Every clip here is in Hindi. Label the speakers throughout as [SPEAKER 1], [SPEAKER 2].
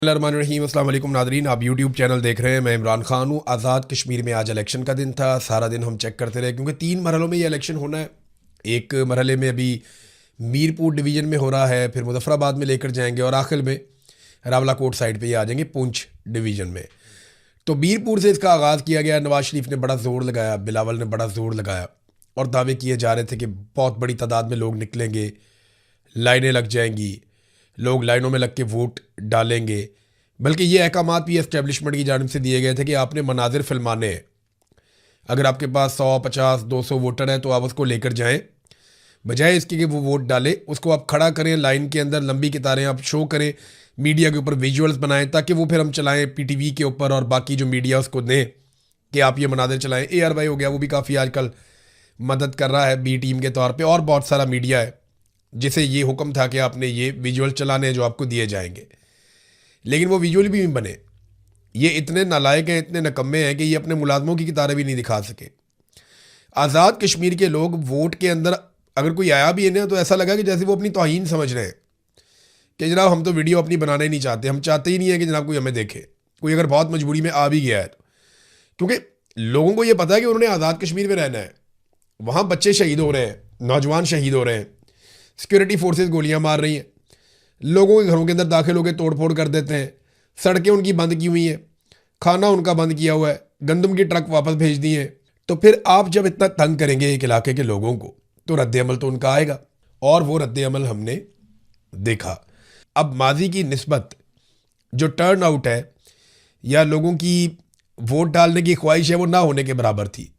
[SPEAKER 1] रहीम अस्सलाम वालेकुम नादरीन, आप यूट्यूब चैनल देख रहे हैं। मैं इमरान खान हूँ। आज़ाद कश्मीर में आज इलेक्शन का दिन था। सारा दिन हम चेक करते रहे क्योंकि 3 मरहलों में ये इलेक्शन होना है। एक मरहले में अभी मीरपुर डिवीज़न में हो रहा है, फिर मुजफ्फराबाद में लेकर जाएंगे और आखिर में रावलाकोट साइड पे ये आ जाएंगे पुंछ डिवीज़न में। तो मीरपुर से इसका आगाज़ किया गया। नवाज शरीफ ने बड़ा ज़ोर लगाया, बिलावल ने बड़ा ज़ोर लगाया और दावे किए जा रहे थे कि बहुत बड़ी तादाद में लोग निकलेंगे, लाइनें लग जाएंगी, लोग लाइनों में लग के वोट डालेंगे। बल्कि ये अहकामात भी एस्टेब्लिशमेंट की जानिब से दिए गए थे कि आपने मनाजिर फिल्माने हैं। अगर आपके पास 100, 50, 200 वोटर हैं तो आप उसको लेकर जाएं, बजाय इसके कि वो वोट डाले उसको आप खड़ा करें लाइन के अंदर, लंबी कतारें आप शो करें, मीडिया के ऊपर विजुअल्स बनाएं ताकि वो फिर हम चलाएं पीटीवी के ऊपर और बाकी जो मीडिया उसको दें कि आप ये मनाजिर चलाएं। ARY हो गया, वो भी काफ़ी आजकल मदद कर रहा है बी टीम के तौर पर, और बहुत सारा मीडिया है जिसे ये हुक्म था कि आपने ये विजुअल चलाने हैं जो आपको दिए जाएंगे। लेकिन वो विजुअल भी नहीं बने। ये इतने नालायक हैं, इतने नकम्मे हैं कि ये अपने मुलाजमों की कितारें भी नहीं दिखा सके। आज़ाद कश्मीर के लोग वोट के अंदर अगर कोई आया भी है ना तो ऐसा लगा कि जैसे वो अपनी तौहीन समझ रहे हैं कि जनाब हम तो वीडियो अपनी बनाना ही नहीं चाहते, हम चाहते ही नहीं है कि जनाब कोई हमें देखे। कोई अगर बहुत मजबूरी में आ भी गया है तो, क्योंकि लोगों को ये पता है कि उन्होंने आज़ाद कश्मीर में रहना है। वहाँ बच्चे शहीद हो रहे हैं, नौजवान शहीद हो रहे हैं, सिक्योरिटी फोर्सेज गोलियाँ मार रही हैं, लोगों के घरों के अंदर दाखिल होकर तोड़ फोड़ कर देते हैं, सड़कें उनकी बंद की हुई हैं, खाना उनका बंद किया हुआ है, गंदम की ट्रक वापस भेज दिए हैं। तो फिर आप जब इतना तंग करेंगे एक इलाके के लोगों को तो रद्द अमल तो उनका आएगा, और वो रद्द अमल हमने देखा। अब माजी की निस्बत जो टर्न आउट है या लोगों की वोट डालने की ख्वाहिश है वो ना होने के बराबर थी।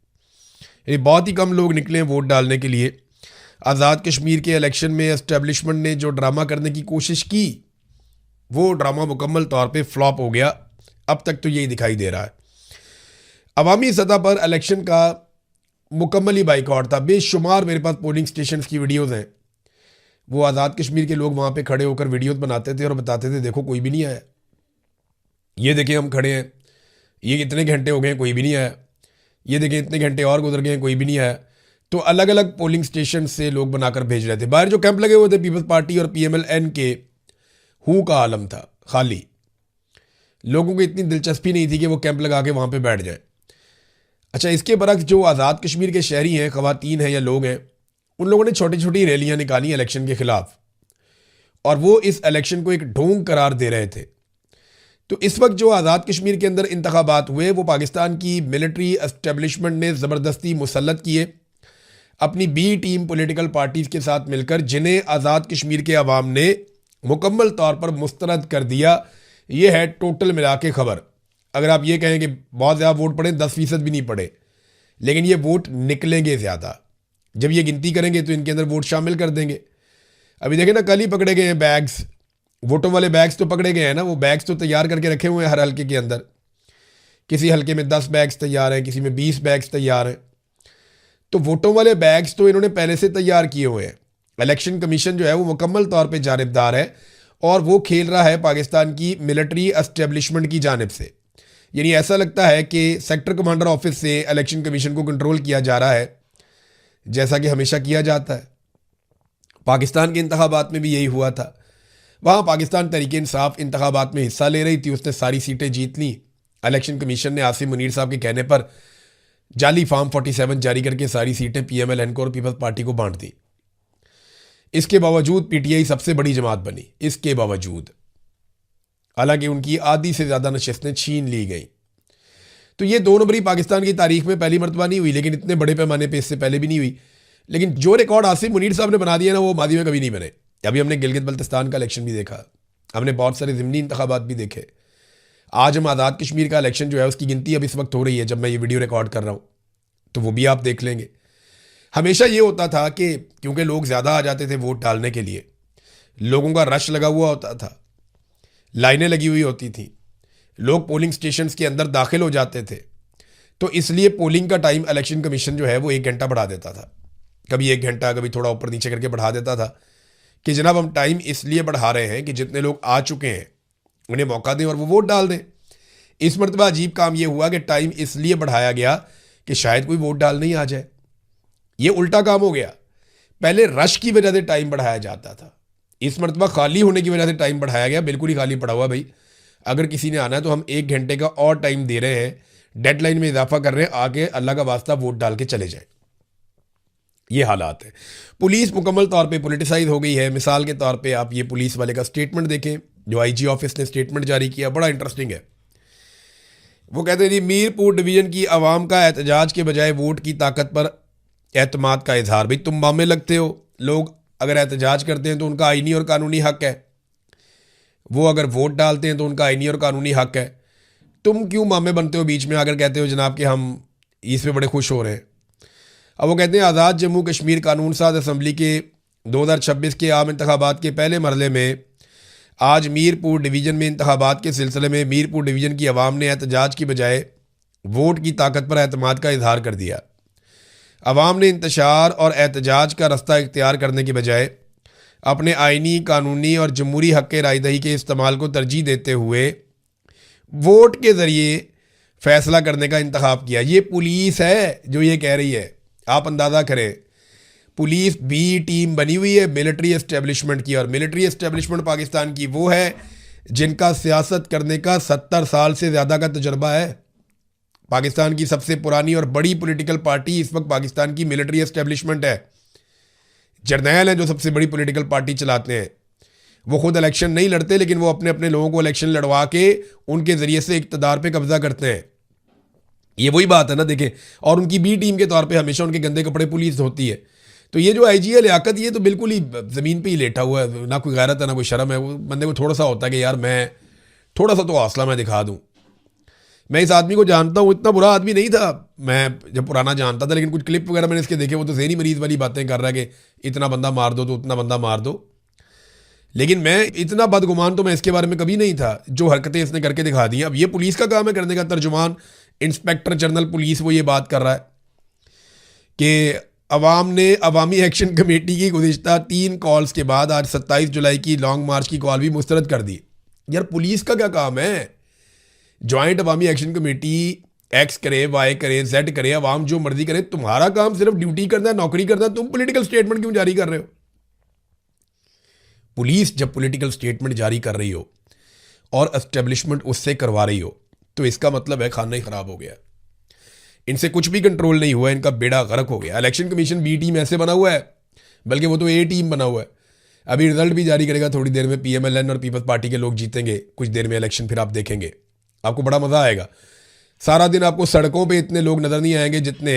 [SPEAKER 1] यानी बहुत ही कम लोग निकले वोट डालने के लिए। आज़ाद कश्मीर के इलेक्शन में एस्टेब्लिशमेंट ने जो ड्रामा करने की कोशिश की वो ड्रामा मुकम्मल तौर पे फ्लॉप हो गया। अब तक तो यही दिखाई दे रहा है। अवामी सतह पर इलेक्शन का मुकम्मल ही बाइकआउट था। बेशुमार मेरे पास पोलिंग स्टेशन की वीडियोस हैं। वो आज़ाद कश्मीर के लोग वहाँ पे खड़े होकर वीडियोस बनाते थे और बताते थे देखो कोई भी नहीं आया, ये देखें हम खड़े हैं, ये इतने घंटे हो गए कोई भी नहीं आया, ये देखें इतने घंटे और गुजर गए कोई भी नहीं आया। तो अलग अलग पोलिंग स्टेशन से लोग बनाकर भेज रहे थे। बाहर जो कैंप लगे हुए थे पीपल्स पार्टी और PMLN के, हु का आलम था खाली। लोगों को इतनी दिलचस्पी नहीं थी कि वो कैंप लगा के वहाँ पे बैठ जाए। अच्छा, इसके बरक्स जो आज़ाद कश्मीर के शहरी हैं, ख़वातीन हैं या लोग हैं, उन लोगों ने छोटी छोटी रैलियाँ निकाली इलेक्शन के ख़िलाफ़, और वो इस इलेक्शन को एक ढोंग करार दे रहे थे। तो इस वक्त जो आज़ाद कश्मीर के अंदर इंतखाबात हुए वो पाकिस्तान की मिलिट्री एस्टेब्लिशमेंट ने ज़बरदस्ती मुसल्लत किए अपनी बी टीम पॉलिटिकल पार्टीज़ के साथ मिलकर, जिन्हें आज़ाद कश्मीर के अवाम ने मुकम्मल तौर पर मुस्तरद कर दिया। ये है टोटल मिला के खबर। अगर आप ये कहें कि बहुत ज़्यादा वोट पड़े, 10% भी नहीं पड़े, लेकिन ये वोट निकलेंगे ज़्यादा। जब ये गिनती करेंगे तो इनके अंदर वोट शामिल कर देंगे। अभी देखें ना, कल ही पकड़े गए हैं बैग्स, वोटों वाले बैग्स तो पकड़े गए हैं ना। वो बैग्स तो तैयार करके रखे हुए हैं हर हल्के के अंदर। किसी हल्के में 10 बैग्स तैयार हैं, किसी में 20 बैग्स तैयार हैं। तो वोटों वाले बैग्स तो इन्होंने पहले से तैयार किए हुए हैं। इलेक्शन कमीशन जो है वो मुकम्मल तौर पे जानिबदार है और वो खेल रहा है पाकिस्तान की मिलिट्री एस्टेब्लिशमेंट की जानिब से। यानी ऐसा लगता है कि सेक्टर कमांडर ऑफिस से इलेक्शन कमीशन को कंट्रोल किया जा रहा है, जैसा कि हमेशा किया जाता है। पाकिस्तान के इंतखाबात में भी यही हुआ था। वहाँ पाकिस्तान तहरीक इंसाफ इंतखाबात में हिस्सा ले रही थी, उसने सारी सीटें जीत ली। इलेक्शन कमीशन ने आसिम मुनीर साहब के कहने पर जाली फॉर्म 47 जारी करके सारी सीटें PMLN को और पीपल्स पार्टी को बांट दी। इसके बावजूद PTI सबसे बड़ी जमात बनी। इसके बावजूद, हालांकि उनकी आधी से ज़्यादा नशस्तें छीन ली गई। तो ये 2 नंबरी पाकिस्तान की तारीख में पहली मरतबा नहीं हुई, लेकिन इतने बड़े पैमाने पर इससे पहले भी नहीं हुई। लेकिन जो रिकॉर्ड आसिम मुनीर साहब ने बना दिया ना, वो मादी में कभी नहीं बने। अभी हमने गिलगित बल्तिस्तान का इलेक्शन भी देखा, हमने बहुत सारे ज़िमनी इंतखाबात भी देखे। आज हम आज़ाद कश्मीर का इलेक्शन जो है उसकी गिनती अब इस वक्त हो रही है जब मैं ये वीडियो रिकॉर्ड कर रहा हूँ, तो वो भी आप देख लेंगे। हमेशा ये होता था कि क्योंकि लोग ज़्यादा आ जाते थे वोट डालने के लिए, लोगों का रश लगा हुआ होता था, लाइनें लगी हुई होती थी, लोग पोलिंग स्टेशंस के अंदर दाखिल हो जाते थे, तो इसलिए पोलिंग का टाइम इलेक्शन कमीशन जो है वो 1 घंटा बढ़ा देता था। कभी 1 घंटा, कभी थोड़ा ऊपर नीचे करके बढ़ा देता था कि जनाब हम टाइम इसलिए बढ़ा रहे हैं कि जितने लोग आ चुके हैं उन्हें मौका दें और वो वोट डाल दें। इस मरतबा अजीब काम ये हुआ कि टाइम इसलिए बढ़ाया गया कि शायद कोई वोट डालने ही आ जाए। ये उल्टा काम हो गया। पहले रश की वजह से टाइम बढ़ाया जाता था, इस मरतबा खाली होने की वजह से टाइम बढ़ाया गया। बिल्कुल ही खाली पड़ा हुआ भाई, अगर किसी ने आना है तो हम 1 घंटे का और टाइम दे रहे हैं, डेडलाइन में इजाफा कर रहे हैं, आगे अल्लाह का वास्ता वोट डाल के चले जाएं। ये हालात है। पुलिस मुकम्मल तौर पे पॉलिटिसाइज हो गई है। मिसाल के तौर पे आप ये पुलिस वाले का स्टेटमेंट देखें, जो आईजी ऑफिस ने स्टेटमेंट जारी किया, बड़ा इंटरेस्टिंग है। वो कहते हैं जी, मीरपुर डिवीजन की आवाम का एहतजाज के बजाय वोट की ताकत पर एतमाद का इजहार। भाई तुम मामे लगते हो, लोग अगर एहतजाज करते हैं तो उनका आईनी और कानूनी हक है, वो अगर वोट डालते हैं तो उनका आईनी और कानूनी हक है। तुम क्यों मामे बनते हो बीच में आकर कहते हो जनाब कि हम इसमें बड़े खुश हो रहे हैं। अब वो कहते हैं आज़ाद जम्मू कश्मीर कानून साज असम्बली के 2026 के आम इंतखाबात के पहले मरहले में आज मीरपुर डिवीज़न में इंतखाबात के सिलसिले में मीरपुर डिवीज़न की आवाम ने एहतजाज की बजाय वोट की ताकत पर एतमाद का इजहार कर दिया। आवाम ने इंतशार और एहतजाज का रास्ता इख्तियार करने के बजाय अपने आइनी, कानूनी और जमहूरी हक़ के रायदही के इस्तेमाल को तरजीह देते हुए वोट के ज़रिए फ़ैसला करने का इंतखाब किया। ये पुलिस है जो ये कह रही है, आप अंदाज़ा करें। पुलिस बी टीम बनी हुई है मिलिट्री एस्टेब्लिशमेंट की, और मिलिट्री एस्टेब्लिशमेंट पाकिस्तान की वो है जिनका सियासत करने का 70 साल से ज़्यादा का तजर्बा है। पाकिस्तान की सबसे पुरानी और बड़ी पॉलिटिकल पार्टी इस वक्त पाकिस्तान की मिलिट्री एस्टेब्लिशमेंट है। जर्नैल हैं जो सबसे बड़ी पॉलिटिकल पार्टी चलाते हैं। वो खुद इलेक्शन नहीं लड़ते, लेकिन वो अपने अपने लोगों को इलेक्शन लड़वा के उनके ज़रिए से इक़्तिदार पे कब्जा करते हैं। ये वही बात है ना, देखें। और उनकी बी टीम के तौर पे हमेशा उनके गंदे कपड़े पुलिस होती है। तो ये जो आईजी है लियाकत, ये तो बिल्कुल ही ज़मीन पे ही लेटा हुआ है, ना कोई गैरत है ना कोई शर्म है। वो बंदे को थोड़ा सा होता है कि यार मैं थोड़ा सा तो हौसला मैं दिखा दूँ। मैं इस आदमी को जानता हूँ, इतना बुरा आदमी नहीं था मैं जब पुराना जानता था, लेकिन कुछ क्लिप वगैरह मैंने इसके देखे, वो तो ज़हनी मरीज़ वाली बातें कर रहा है कि इतना बंदा मार दो तो उतना बंदा मार दो। लेकिन मैं इतना बदगुमान तो मैं इसके बारे में कभी नहीं था। जो हरकतें इसने करके दिखा दी। अब ये पुलिस का काम है करने का। तर्जुमान इंस्पेक्टर जनरल पुलिस वो ये बात कर रहा है कि अवाम ने अवामी एक्शन कमेटी की गुज़िश्ता 3 कॉल्स के बाद आज 27 जुलाई की लॉन्ग मार्च की कॉल भी मुस्तरद कर दी। यार पुलिस का क्या काम है? जॉइंट अवामी एक्शन कमेटी एक्स करे, वाई करे, जेड करे, अवाम जो मर्जी करे, तुम्हारा काम सिर्फ ड्यूटी करना है, नौकरी करना है। तुम पॉलिटिकल स्टेटमेंट क्यों जारी कर रहे हो? पुलिस जब पॉलिटिकल स्टेटमेंट जारी कर रही हो और एस्टेब्लिशमेंट उससे करवा रही हो, तो इसका मतलब है खाना ही खराब हो गया। इनसे कुछ भी कंट्रोल नहीं हुआ, इनका बेड़ा गर्क हो गया। इलेक्शन कमीशन बी टीम ऐसे बना हुआ है, बल्कि वो तो ए टीम बना हुआ है। अभी रिजल्ट भी जारी करेगा थोड़ी देर में। पीएमएलएन और पीपल्स पार्टी के लोग जीतेंगे कुछ देर में इलेक्शन, फिर आप देखेंगे, आपको बड़ा मज़ा आएगा। सारा दिन आपको सड़कों पे इतने लोग नज़र नहीं आएंगे जितने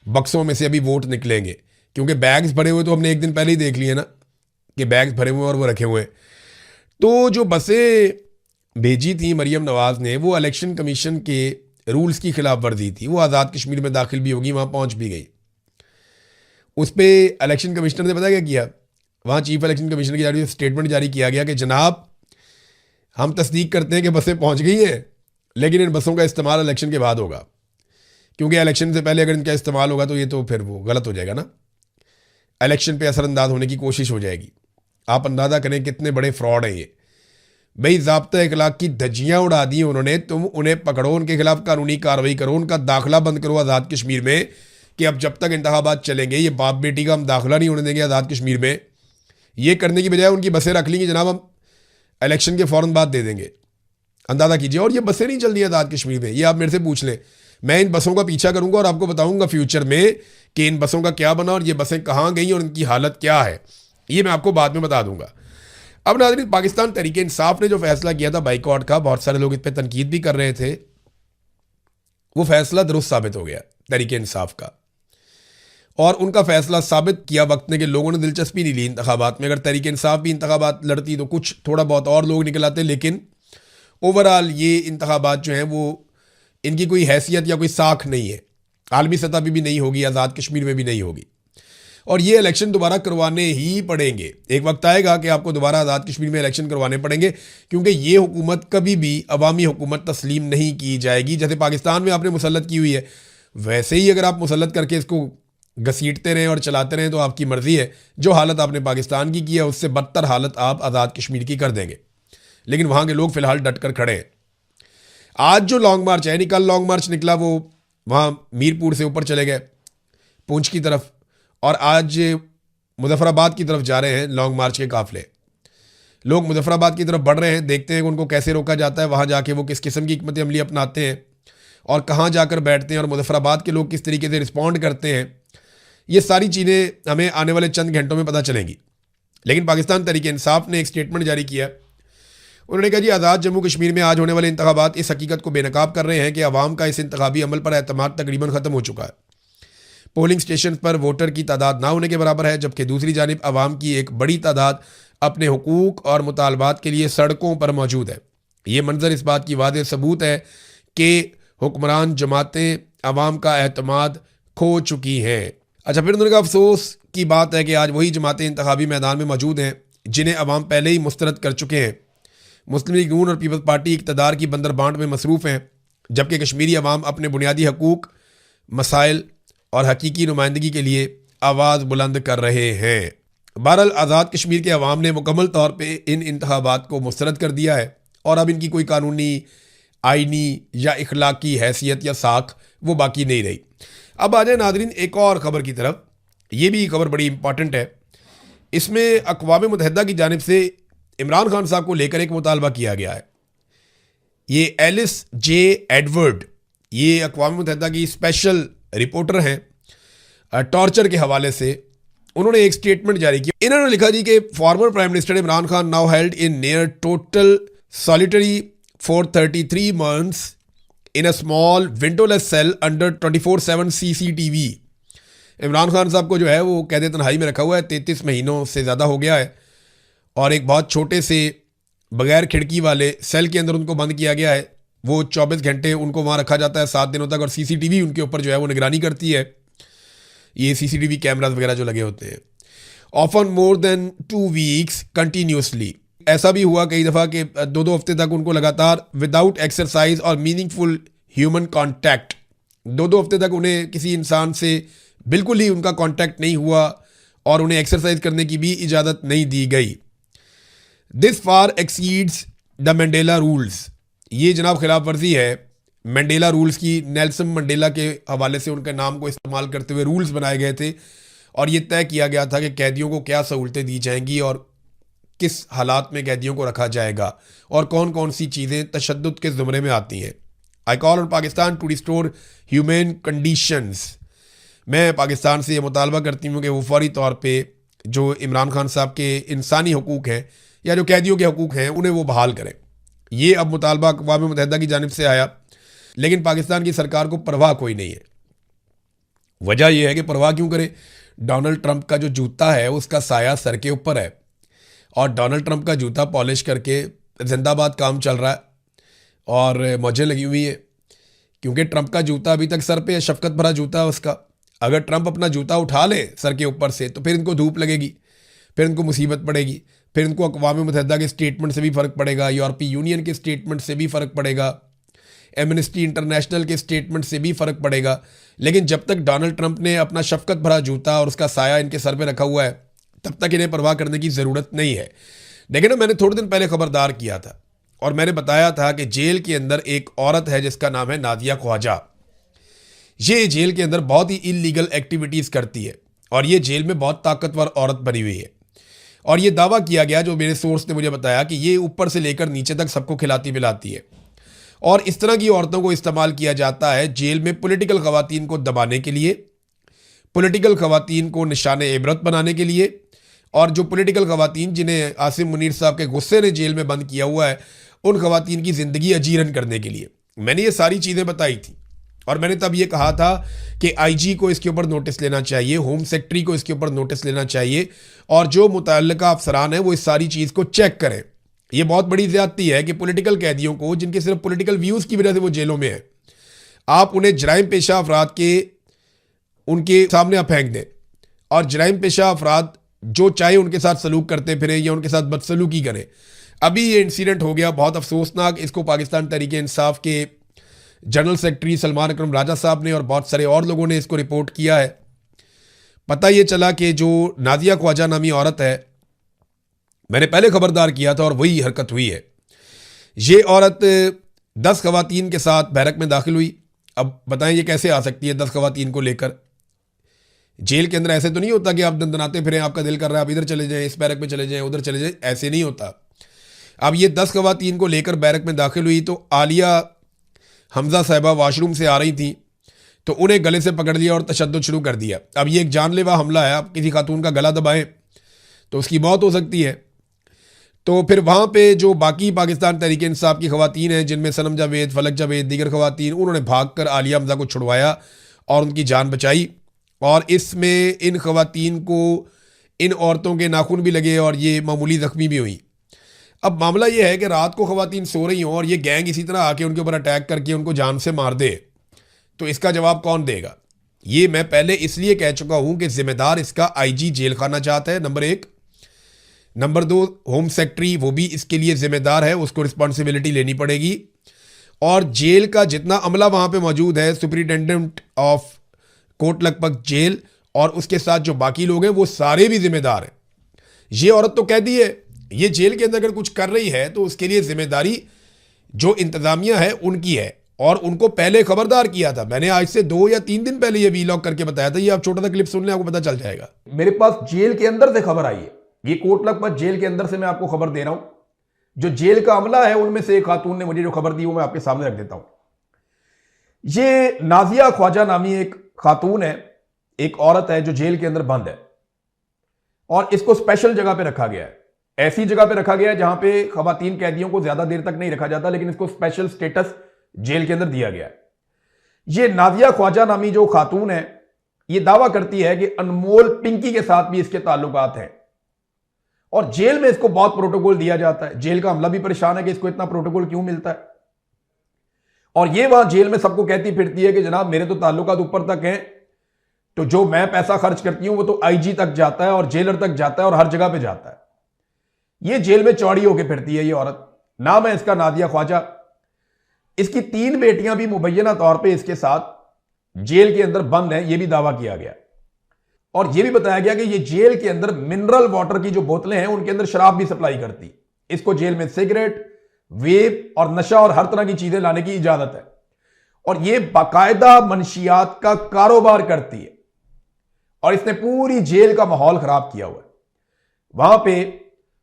[SPEAKER 1] बक्सों में से अभी वोट निकलेंगे, क्योंकि बैग्स भरे हुए तो हमने एक दिन पहले ही देख लिए ना कि बैग्स भरे हुए और वो रखे हुए हैं। तो जो बसें भेजी थी मरीम नवाज़ ने, वो इलेक्शन कमीशन के रूल्स की खिलाफ वर्जी थी। वो आज़ाद कश्मीर में दाखिल भी होगी, वहाँ पहुँच भी गई। उस पर इलेक्शन कमिश्नर ने पता क्या किया? वहाँ चीफ इलेक्शन कमिश्नर की जारी स्टेटमेंट जारी किया गया कि जनाब हम तस्दीक करते हैं कि बसें पहुँच गई हैं, लेकिन इन बसों का इस्तेमाल इलेक्शन के बाद होगा, क्योंकि इलेक्शन से पहले अगर इनका इस्तेमाल होगा तो ये तो फिर वो गलत हो जाएगा ना, इलेक्शन पे असरअंदाज होने की कोशिश हो जाएगी। आप अंदाज़ा करें कितने बड़े फ्रॉड हैं ये। भाई ज़ाब्ता इखलाक की धज्जियाँ उड़ा दी उन्होंने। तुम उन्हें पकड़ो, उनके खिलाफ कानूनी कार्रवाई करो, उनका दाखिला बंद करो आज़ाद कश्मीर में, कि अब जब तक इंतखाबात चलेंगे ये बाप बेटी का हम दाखिला नहीं होने देंगे आज़ाद कश्मीर में। ये करने की बजाय उनकी बसें रख लेंगी, जनाब हम इलेक्शन के फ़ौरन बाद दे देंगे। अंदाज़ा कीजिए। और ये बसें नहीं चल रही आज़ाद कश्मीर में, ये आप मेरे से पूछ लें। मैं इन बसों का पीछा करूंगा और आपको बताऊंगा फ्यूचर में कि इन बसों का क्या बना और ये बसें कहाँ गई और इनकी हालत क्या है, ये मैं आपको बाद में बता दूंगा। अब नाज़रीन, पाकिस्तान तहरीक इंसाफ ने जो फैसला किया था बाइकआउट का, बहुत सारे लोग इस पर तनकीद भी कर रहे थे, वो फैसला दुरुस्त साबित हो गया तहरीक इंसाफ का। और उनका फैसला साबित किया वक्त ने कि लोगों ने दिलचस्पी नहीं ली इंतखाबात में। अगर तहरीक इंसाफ भी इंतखाबात लड़ती तो कुछ थोड़ा बहुत और लोग निकल आते, लेकिन ओवरऑल ये इंतखाबात जो हैं वो इनकी कोई हैसियत या कोई साख नहीं है। आलमी सतह पर भी नहीं होगी, आज़ाद कश्मीर में भी नहीं होगी, और ये इलेक्शन दोबारा करवाने ही पड़ेंगे। एक वक्त आएगा कि आपको दोबारा आज़ाद कश्मीर में इलेक्शन करवाने पड़ेंगे, क्योंकि ये हुकूमत कभी भी अवामी हुकूमत तस्लीम नहीं की जाएगी। जैसे पाकिस्तान में आपने मुसल्लत की हुई है, वैसे ही अगर आप मुसल्लत करके इसको घसीटते रहें और चलाते रहें तो आपकी मर्ज़ी है। जो हालत आपने पाकिस्तान की है उससे बदतर हालत आप आज़ाद कश्मीर की कर देंगे, लेकिन वहाँ के लोग फ़िलहाल डट कर खड़े हैं। आज जो लॉन्ग मार्च है, कल लॉन्ग मार्च निकला, वो वहाँ मीरपुर से ऊपर चले गए पूंछ की तरफ, और आज मुजफ्फराबाद की तरफ जा रहे हैं लॉन्ग मार्च के काफ़िले। लोग मुजफ्फराबाद की तरफ बढ़ रहे हैं, देखते हैं कि उनको कैसे रोका जाता है, वहाँ जाके वो किस किस्म की हिकमत अमली अपनाते हैं और कहाँ जाकर बैठते हैं और मुजफ्फराबाद के लोग किस तरीके से रिस्पॉन्ड करते हैं। ये सारी चीज़ें हमें आने वाले चंद घंटों में पता चलेंगी। लेकिन पाकिस्तान तहरीक इंसाफ ने एक स्टेटमेंट जारी किया। उन्होंने कहा जी, आज़ाद जम्मू कश्मीर में आज होने वाले इंतखाबात इस हकीकत को बेनकाब कर रहे हैं कि अवाम का इस इंतखाबी अमल पर एतमाद तकरीबन ख़त्म हो चुका है। पोलिंग स्टेशन पर वोटर की तादाद ना होने के बराबर है, जबकि दूसरी जानिब अवाम की एक बड़ी तादाद अपने हुकूक और मुतालबात के लिए सड़कों पर मौजूद है। ये मंजर इस बात की वादे सबूत है कि हुक्मरान जमातें अवाम का एतमाद खो चुकी हैं। अच्छा, फिर उन्होंने कहा अफसोस की बात है कि आज वही जमातें इंतखाबी मैदान में मौजूद हैं जिन्हें अवाम पहले ही मुस्तरद कर चुके हैं। मुस्लिम लीग नून और पीपल्स पार्टी इक़्तिदार की बंदरबांट में मसरूफ़ हैं, जबकि कश्मीरी अवाम अपने बुनियादी हकूक़, मसाइल और हकीकी नुमाइंदगी के लिए आवाज़ बुलंद कर रहे हैं। बहरहाल आज़ाद कश्मीर के अवाम ने मुकम्मल तौर पे इन इंतखाबात को मुस्तरद कर दिया है और अब इनकी कोई कानूनी, आइनी या इखलाकी हैसियत या साख वो बाकी नहीं रही। अब आ जाए नादरीन एक और ख़बर की तरफ। ये भी खबर बड़ी इंपॉर्टेंट है। इसमें अक़वाम मुत्तहिदा की जानिब से इमरान खान साहब को लेकर एक मुतालबा किया गया है। ये एलिस जे एडवर्ड, ये अक़वाम मुत्तहिदा की स्पेशल रिपोर्टर हैं टॉर्चर के हवाले से। उन्होंने एक स्टेटमेंट जारी किया। इन्होंने लिखा जी कि former prime minister Imran Khan now held in near total solitary for 33 months in a small windowless cell under 24/7 CCTV। Imran Khan साहब को जो है वो कैद तन्हाई में रखा हुआ है, 33 महीनों से ज़्यादा हो गया है और एक बहुत छोटे से बगैर खिड़की वाले सेल के अंदर उनको बंद किया गया है। वो 24 घंटे उनको वहाँ रखा जाता है 7 दिनों तक और CCTV उनके ऊपर जो है वो निगरानी करती है। ये CCTV कैमराज वगैरह जो लगे होते हैं। Often more than 2 weeks continuously. ऐसा भी हुआ कई दफ़ा कि 2-2 हफ्ते तक उनको लगातार विदाउट एक्सरसाइज और मीनिंगफुल ह्यूमन कॉन्टैक्ट, 2-2 हफ्ते तक उन्हें किसी इंसान से बिल्कुल ही उनका कॉन्टैक्ट नहीं हुआ और उन्हें एक्सरसाइज करने की भी इजाज़त नहीं दी गई। This far exceeds the Mandela rules. ये जनाब खिलाफ वर्जी है मंडेला रूल्स की। नेल्सन मंडेला के हवाले से उनके नाम को इस्तेमाल करते हुए रूल्स बनाए गए थे और ये तय किया गया था कि कैदियों को क्या सहूलतें दी जाएंगी और किस हालात में कैदियों को रखा जाएगा और कौन कौन सी चीज़ें तशद्दुद के ज़ुमरे में आती हैं। I call on Pakistan to restore human conditions. मैं पाकिस्तान से ये मुतालबा करती हूँ कि वो फौरी तौर पे जो इमरान खान साहब के इंसानी हकूक़ हैं या जो कैदियों के हकूक़ हैं उन्हें वो बहाल करें। ये अब मुतालबा अक़वाम मुत्तहिदा की जानिब से आया, लेकिन पाकिस्तान की सरकार को परवाह कोई नहीं है। वजह यह है कि परवाह क्यों करे, डोनाल्ड ट्रंप का जो जूता है उसका साया सर के ऊपर है और डोनाल्ड ट्रंप का जूता पॉलिश करके जिंदाबाद काम चल रहा है और मौजें लगी हुई हैं, क्योंकि ट्रंप का जूता अभी तक सर पे है, शफकत भरा जूता है उसका। अगर ट्रंप अपना जूता उठा ले सर के ऊपर से तो फिर इनको धूप लगेगी, फिर इनको मुसीबत पड़ेगी, फिर इनको अक़वाम मुत्तहिदा के स्टेटमेंट से भी फ़र्क पड़ेगा, यूरोपीय यूनियन के स्टेटमेंट से भी फ़र्क पड़ेगा, एमनेस्टी इंटरनेशनल के स्टेटमेंट से भी फ़र्क पड़ेगा। लेकिन जब तक डोनाल्ड ट्रंप ने अपना शफकत भरा जूता और उसका साया इनके सर पे रखा हुआ है तब तक इन्हें परवाह करने की ज़रूरत नहीं है। देखिए ना, मैंने थोड़े दिन पहले खबरदार किया था और मैंने बताया था कि जेल के अंदर एक औरत है जिसका नाम है नादिया ख्वाजा। ये जेल के अंदर बहुत ही इलीगल एक्टिविटीज़ करती है और ये जेल में बहुत ताकतवर औरत बनी हुई है और ये दावा किया गया, जो मेरे सोर्स ने मुझे बताया, कि ये ऊपर से लेकर नीचे तक सबको खिलाती पिलाती है और इस तरह की औरतों को इस्तेमाल किया जाता है जेल में पॉलिटिकल ख़वातीन को दबाने के लिए, पॉलिटिकल ख़वातीन को निशान इबरत बनाने के लिए, और जो पॉलिटिकल ख़वातीन जिन्हें आसिम मुनीर साहब के गुस्से ने जेल में बंद किया हुआ है उन ख़वातीन की ज़िंदगी अजीरन करने के लिए। मैंने ये सारी चीज़ें बताई थी और मैंने तब ये कहा था कि आईजी को इसके ऊपर नोटिस लेना चाहिए, होम सेक्रेटरी को इसके ऊपर नोटिस लेना चाहिए और जो मुतल्लिका अफसरान हैं वो इस सारी चीज़ को चेक करें। ये बहुत बड़ी ज़्यादती है कि पॉलिटिकल कैदियों को, जिनके सिर्फ पॉलिटिकल व्यूज़ की वजह से वो जेलों में है, आप उन्हें जराइम पेशा अफराद के उनके सामने आप फेंक दें और जराइम पेशा अफराद जो चाहे उनके साथ सलूक करते फिरें या उनके साथ बदसलूकी करें। अभी ये इंसिडेंट हो गया बहुत अफसोसनाक। इसको पाकिस्तान तहरीक इंसाफ के जनरल सेक्रेटरी सलमान अकरम राजा साहब ने और बहुत सारे और लोगों ने इसको रिपोर्ट किया है। पता ये चला कि जो नादिया ख्वाजा नामी औरत है, मैंने पहले खबरदार किया था और वही हरकत हुई है। ये औरत 10 ख़वातीन के साथ बैरक में दाखिल हुई। अब बताएं ये कैसे आ सकती है 10 ख़वातीन को लेकर? जेल के अंदर ऐसे तो नहीं होता कि आप दंदनाते फिरें, आपका दिल कर रहा है आप इधर चले जाएं, इस बैरक में चले जाएं, उधर चले जाएं, ऐसे नहीं होता। अब ये 10 खवातीन को लेकर बैरक में दाखिल हुई तो आलिया हमजा साहिबा वॉशरूम से आ रही थी तो उन्हें गले से पकड़ लिया और तशद्दुद शुरू कर दिया। अब ये एक जानलेवा हमला है, आप किसी खातून का गला दबाएं तो उसकी मौत हो सकती है। तो फिर वहाँ पे जो बाकी पाकिस्तान तहरीक इंसाफ की खवातीन हैं जिनमें सनम जावेद, फलक जावेद, दीगर खवातीन, उन्होंने भाग कर आलिया हमजा को छुड़वाया और उनकी जान बचाई। और इसमें इन खवातीन को, इन औरतों के नाखून भी लगे और ये मामूली ज़ख्मी भी हुई। अब मामला ये है कि रात को खवातीन सो रही हों और ये गैंग इसी तरह आके उनके ऊपर अटैक करके उनको जान से मार दे, तो इसका जवाब कौन देगा? ये मैं पहले इसलिए कह चुका हूं कि जिम्मेदार इसका आईजी जेल खाना चाहता है, नंबर 1। नंबर 2, होम सेक्रेटरी वो भी इसके लिए जिम्मेदार है, उसको रिस्पॉन्सिबिलिटी लेनी पड़ेगी। और जेल का जितना अमला वहां पे मौजूद है, superintendent of Kot Lakhpat jail और उसके साथ जो बाकी लोग हैं वो सारे भी जिम्मेदार हैं। ये औरत तो कह दी है, ये जेल के अंदर अगर कुछ कर रही है तो उसके लिए जिम्मेदारी जो इंतजामिया है उनकी है, और उनको पहले खबरदार किया था। मैंने आज से 2 या 3 दिन पहले ये वीलॉग करके बताया था, ये आप छोटा सा क्लिप सुन लें आपको पता चल जाएगा।
[SPEAKER 2] मेरे पास जेल के अंदर से खबर आई है, ये कोट लखपत जेल के अंदर से मैं आपको खबर दे रहा हूं। जो जेल का अमला है उनमें से एक खातून ने मुझे जो खबर दी वो मैं आपके सामने रख देता हूं। ये नाजिया ख्वाजा नामी एक खातून है, एक औरत है जो जेल के अंदर बंद है और इसको स्पेशल जगह पे रखा गया है। ऐसी जगह पे रखा गया है जहां पे खवातीन कैदियों को ज्यादा देर तक नहीं रखा जाता, लेकिन इसको स्पेशल स्टेटस जेल के अंदर दिया गया है। ये नाजिया ख्वाजा नामी जो खातून है ये दावा करती है कि अनमोल पिंकी के साथ भी इसके ताल्लुकात हैं और जेल में इसको बहुत प्रोटोकॉल दिया जाता है। जेल का अमला भी परेशान है कि इसको इतना प्रोटोकॉल क्यों मिलता है। और ये वहां जेल में सबको कहती फिरती है कि जनाब मेरे तो ताल्लुकात ऊपर तक हैं, तो जो मैं पैसा खर्च करती हूं वो तो आईजी तक जाता है और जेलर तक जाता है और हर जगह पे जाता है। ये जेल में चौड़ी होकर फिरती है ये औरत। नाम है इसका नादिया ख्वाजा। इसकी 3 बेटियां भी मुबैना तौर पे इसके साथ जेल के अंदर बंद हैं, यह भी दावा किया गया और यह भी बताया गया कि ये जेल के अंदर मिनरल वाटर की जो बोतलें हैं उनके अंदर शराब भी सप्लाई करती। इसको जेल में सिगरेट, वेप और नशा और हर तरह की चीजें लाने की इजाजत है और यह बाकायदा मंशियात का कारोबार करती है और इसने पूरी जेल का माहौल खराब किया हुआ है। वहां पे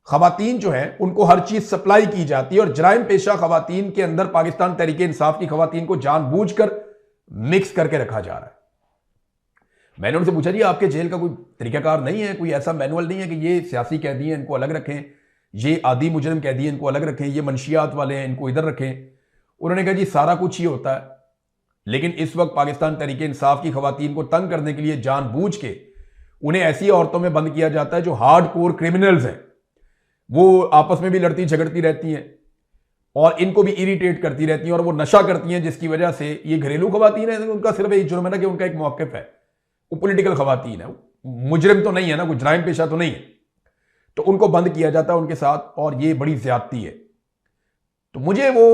[SPEAKER 2] खवातीन जो है उनको हर चीज सप्लाई की जाती है और जराइम पेशा खवातीन के अंदर पाकिस्तान तहरीक इंसाफ की खवातीन को जानबूझकर मिक्स करके रखा जा रहा है। मैंने उनसे पूछा जी आपके जेल का कोई तरीकाकार नहीं है, कोई ऐसा मैनुअल नहीं है कि ये सियासी कैदी हैं इनको अलग रखें, ये आदि मुजरिम कैदी हैं इनको अलग रखें, ये मंशियात वाले हैं इनको इधर रखें? उन्होंने कहा जी सारा कुछ ही होता है, लेकिन इस वक्त पाकिस्तान तहरीक इंसाफ की खवातीन को तंग करने के लिए जानबूझ के उन्हें ऐसी औरतों में बंद किया जाता है जो हार्ड कोर क्रिमिनल्स हैं। वो आपस में भी लड़ती झगड़ती रहती हैं और इनको भी इरिटेट करती रहती हैं और वो नशा करती हैं, जिसकी वजह से ये घरेलू खवातीन है, उनका सिर्फ एक जुर्म है ना कि उनका एक मौक़िफ़ है, वो पॉलिटिकल खवातीन है, मुजरिम तो नहीं है ना, कोई जराइम पेशा तो नहीं है, तो उनको बंद किया जाता है उनके साथ और ये बड़ी ज्यादती है। तो मुझे वो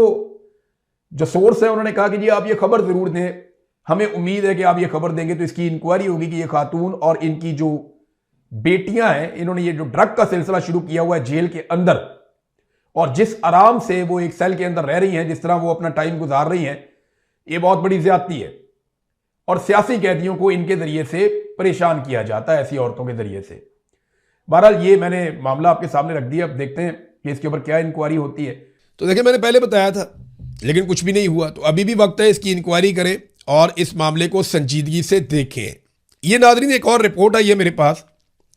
[SPEAKER 2] जो सोर्स है उन्होंने कहा कि जी आप ये खबर जरूर दें, हमें उम्मीद है कि आप ये खबर देंगे तो इसकी इंक्वायरी होगी कि ये खातून और इनकी जो बेटियां हैं, इन्होंने ये जो ड्रग का सिलसिला शुरू किया हुआ है जेल के अंदर और जिस आराम से वो एक सेल के अंदर रह रही हैं, जिस तरह वो अपना टाइम गुजार रही हैं, ये बहुत बड़ी ज्यादती है और सियासी कैदियों को इनके जरिए से परेशान किया जाता है, ऐसी औरतों के जरिए से। बहरहाल ये मैंने मामला आपके सामने रख दिया, अब देखते हैं कि इसके ऊपर क्या इंक्वायरी होती है।
[SPEAKER 1] तो देखिए मैंने पहले बताया था लेकिन कुछ भी नहीं हुआ, तो अभी भी वक्त है इसकी इंक्वायरी करें और इस मामले को संजीदगी से देखें। ये नाज़रीन एक और रिपोर्ट आई है मेरे पास,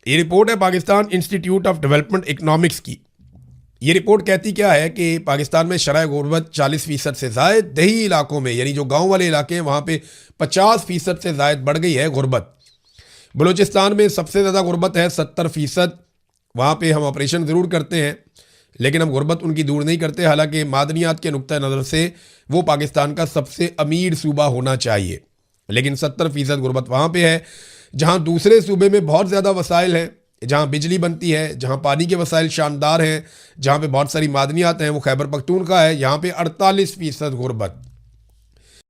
[SPEAKER 1] ये रिपोर्ट है Pakistan institute of development economics की। ये रिपोर्ट कहती क्या है कि पाकिस्तान में शरह गुर्बत 40% से ज़ायद, दही इलाकों में यानी जो गांव वाले इलाके हैं वहाँ पे 50% से ज़ायद बढ़ गई है गुर्बत। बलूचिस्तान में सबसे ज़्यादा गुर्बत है 70%। वहाँ पे हम ऑपरेशन ज़रूर करते हैं लेकिन हम गुर्बत उनकी दूर नहीं करते, हालांकि मादनियात के नुक्ता नज़र से वो पाकिस्तान का सबसे अमीर सूबा होना चाहिए, लेकिन 70% गुर्बत वहाँ पे है। जहाँ दूसरे सूबे में बहुत ज़्यादा वसाइल हैं, जहाँ बिजली बनती है, जहाँ पानी के वसाइल शानदार हैं, जहाँ पे बहुत सारी मादनियात हैं, वो खैबर पख्तूनख्वा है, यहाँ पे 48% गुर्बत।